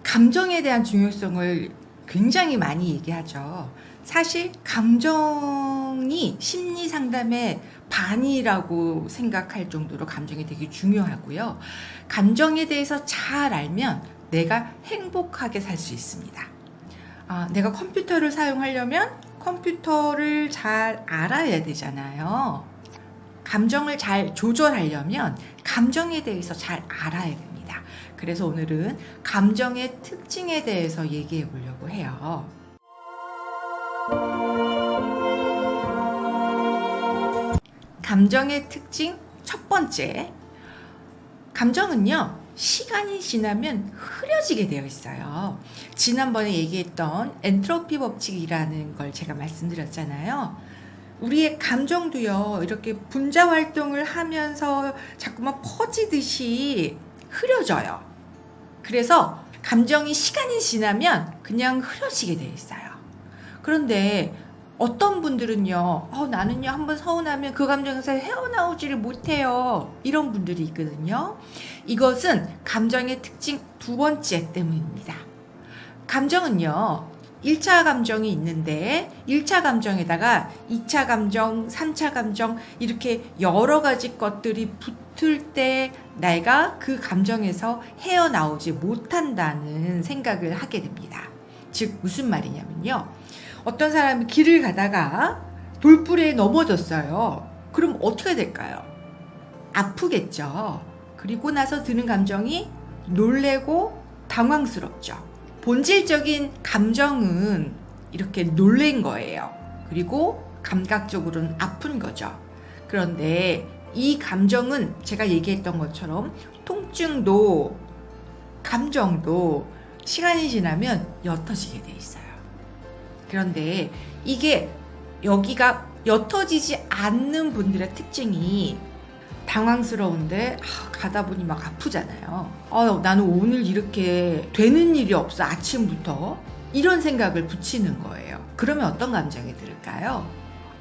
감정에 대한 중요성을 굉장히 많이 얘기하죠. 사실 감정이 심리 상담의 반이라고 생각할 정도로 감정이 되게 중요하고요. 감정에 대해서 잘 알면 내가 행복하게 살 수 있습니다. 내가 컴퓨터를 사용하려면 컴퓨터를 잘 알아야 되잖아요. 감정을 잘 조절하려면 감정에 대해서 잘 알아야 됩니다. 그래서 오늘은 감정의 특징에 대해서 얘기해 보려고 해요. 감정의 특징 첫 번째, 감정은요, 시간이 지나면 흐려지게 되어 있어요. 지난번에 얘기했던 엔트로피 법칙이라는 걸 제가 말씀드렸잖아요. 우리의 감정도요, 이렇게 분자 활동을 하면서 자꾸만 퍼지듯이 흐려져요. 그래서 감정이 시간이 지나면 그냥 흐려지게 되어 있어요. 그런데 어떤 분들은요, 나는요, 한번 서운하면 그 감정에서 헤어나오지를 못해요. 이런 분들이 있거든요. 이것은 감정의 특징 두 번째 때문입니다. 감정은요, 1차 감정이 있는데 1차 감정에다가 2차 감정, 3차 감정 이렇게 여러 가지 것들이 붙을 때 내가 그 감정에서 헤어나오지 못한다는 생각을 하게 됩니다. 즉 무슨 말이냐면요. 어떤 사람이 길을 가다가 돌부리에 넘어졌어요. 그럼 어떻게 될까요? 아프겠죠. 그리고 나서 드는 감정이 놀래고 당황스럽죠. 본질적인 감정은 이렇게 놀란 거예요. 그리고 감각적으로는 아픈 거죠. 그런데 이 감정은 제가 얘기했던 것처럼 통증도 감정도 시간이 지나면 옅어지게 돼 있어요. 그런데 이게 여기가 옅어지지 않는 분들의 특징이 당황스러운데 가다 보니 막 아프잖아요. 나는 오늘 이렇게 되는 일이 없어 아침부터 이런 생각을 붙이는 거예요. 그러면 어떤 감정이 들을까요?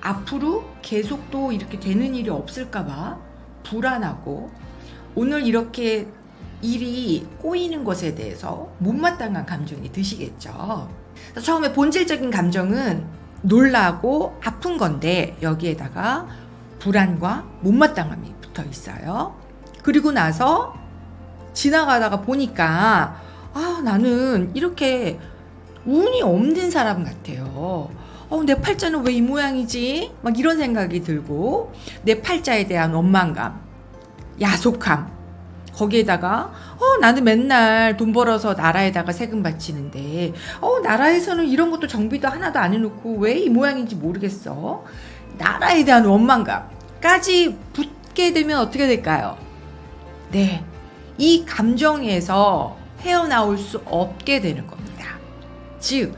앞으로 계속 또 이렇게 되는 일이 없을까 봐 불안하고 오늘 이렇게 일이 꼬이는 것에 대해서 못마땅한 감정이 드시겠죠. 처음에 본질적인 감정은 놀라고 아픈 건데 여기에다가 불안과 못마땅함이 붙어 있어요. 그리고 나서 지나가다가 보니까 나는 이렇게 운이 없는 사람 같아요. 내 팔자는 왜 이 모양이지? 막 이런 생각이 들고 내 팔자에 대한 원망감, 야속함, 거기에다가 나는 맨날 돈 벌어서 나라에다가 세금 바치는데 나라에서는 이런 것도 정비도 하나도 안 해놓고 왜 이 모양인지 모르겠어. 나라에 대한 원망감까지 붙게 되면 어떻게 될까요? 네, 이 감정에서 헤어나올 수 없게 되는 겁니다. 즉,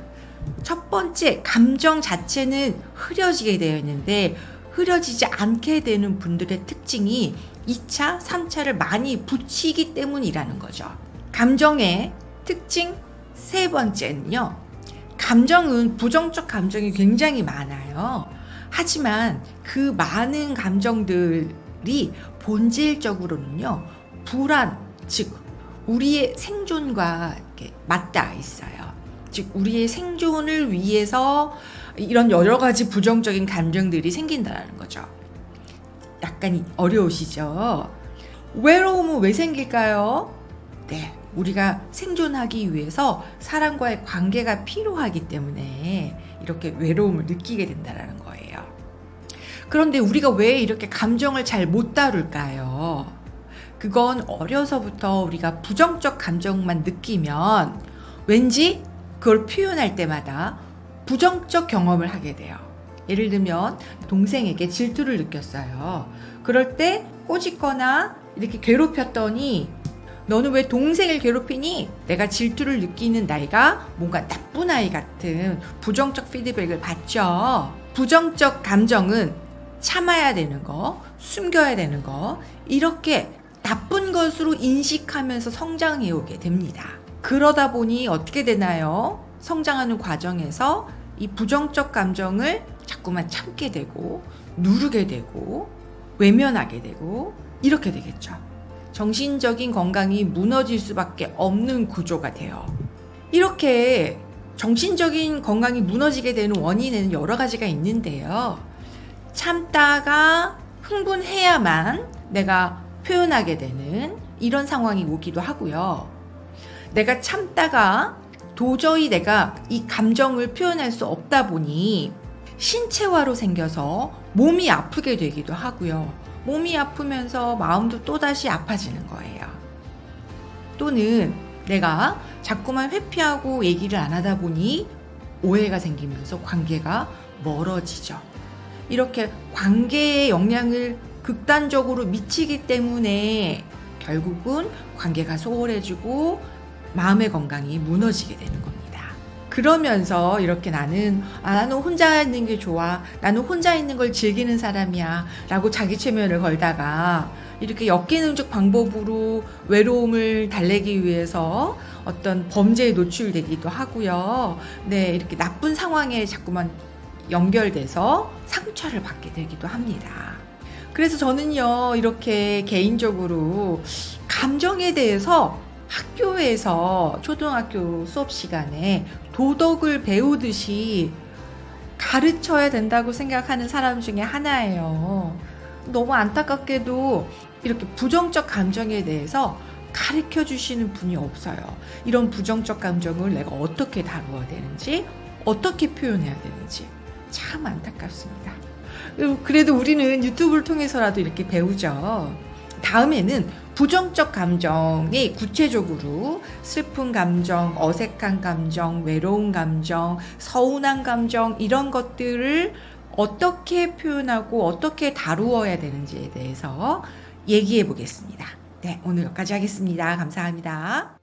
첫 번째 감정 자체는 흐려지게 되어 있는데 흐려지지 않게 되는 분들의 특징이 2차, 3차를 많이 붙이기 때문이라는 거죠. 감정의 특징 세 번째는요. 감정은 부정적 감정이 굉장히 많아요. 하지만 그 많은 감정들이 본질적으로는요. 불안, 즉 우리의 생존과 이렇게 맞닿아 있어요. 즉 우리의 생존을 위해서 이런 여러 가지 부정적인 감정들이 생긴다는 거죠. 약간 어려우시죠? 외로움은 왜 생길까요? 네, 우리가 생존하기 위해서 사람과의 관계가 필요하기 때문에 이렇게 외로움을 느끼게 된다는 거예요. 그런데 우리가 왜 이렇게 감정을 잘 못 다룰까요? 그건 어려서부터 우리가 부정적 감정만 느끼면 왠지 그걸 표현할 때마다 부정적 경험을 하게 돼요. 예를 들면 동생에게 질투를 느꼈어요. 그럴 때 꼬집거나 이렇게 괴롭혔더니 너는 왜 동생을 괴롭히니? 내가 질투를 느끼는 나이가 뭔가 나쁜 아이 같은 부정적 피드백을 받죠. 부정적 감정은 참아야 되는 거, 숨겨야 되는 거 이렇게 나쁜 것으로 인식하면서 성장해 오게 됩니다. 그러다 보니 어떻게 되나요? 성장하는 과정에서 이 부정적 감정을 자꾸만 참게 되고 누르게 되고 외면하게 되고 이렇게 되겠죠. 정신적인 건강이 무너질 수밖에 없는 구조가 돼요. 이렇게 정신적인 건강이 무너지게 되는 원인에는 여러 가지가 있는데요. 참다가 흥분해야만 내가 표현하게 되는 이런 상황이 오기도 하고요. 내가 참다가 도저히 내가 이 감정을 표현할 수 없다 보니 신체화로 생겨서 몸이 아프게 되기도 하고요. 몸이 아프면서 마음도 또다시 아파지는 거예요. 또는 내가 자꾸만 회피하고 얘기를 안 하다 보니 오해가 생기면서 관계가 멀어지죠. 이렇게 관계에 영향을 극단적으로 미치기 때문에 결국은 관계가 소홀해지고 마음의 건강이 무너지게 되는 겁니다. 그러면서 이렇게 나는 혼자 있는 게 좋아. 나는 혼자 있는 걸 즐기는 사람이야. 라고 자기 최면을 걸다가 이렇게 역기능적 방법으로 외로움을 달래기 위해서 어떤 범죄에 노출되기도 하고요. 네, 이렇게 나쁜 상황에 자꾸만 연결돼서 상처를 받게 되기도 합니다. 그래서 저는요, 이렇게 개인적으로 감정에 대해서 학교에서 초등학교 수업 시간에 도덕을 배우듯이 가르쳐야 된다고 생각하는 사람 중에 하나예요. 너무 안타깝게도 이렇게 부정적 감정에 대해서 가르쳐 주시는 분이 없어요. 이런 부정적 감정을 내가 어떻게 다루어야 되는지, 어떻게 표현해야 되는지 참 안타깝습니다. 그래도 우리는 유튜브를 통해서라도 이렇게 배우죠. 다음에는 부정적 감정이 구체적으로 슬픈 감정, 어색한 감정, 외로운 감정, 서운한 감정 이런 것들을 어떻게 표현하고 어떻게 다루어야 되는지에 대해서 얘기해 보겠습니다. 네, 오늘 여기까지 하겠습니다. 감사합니다.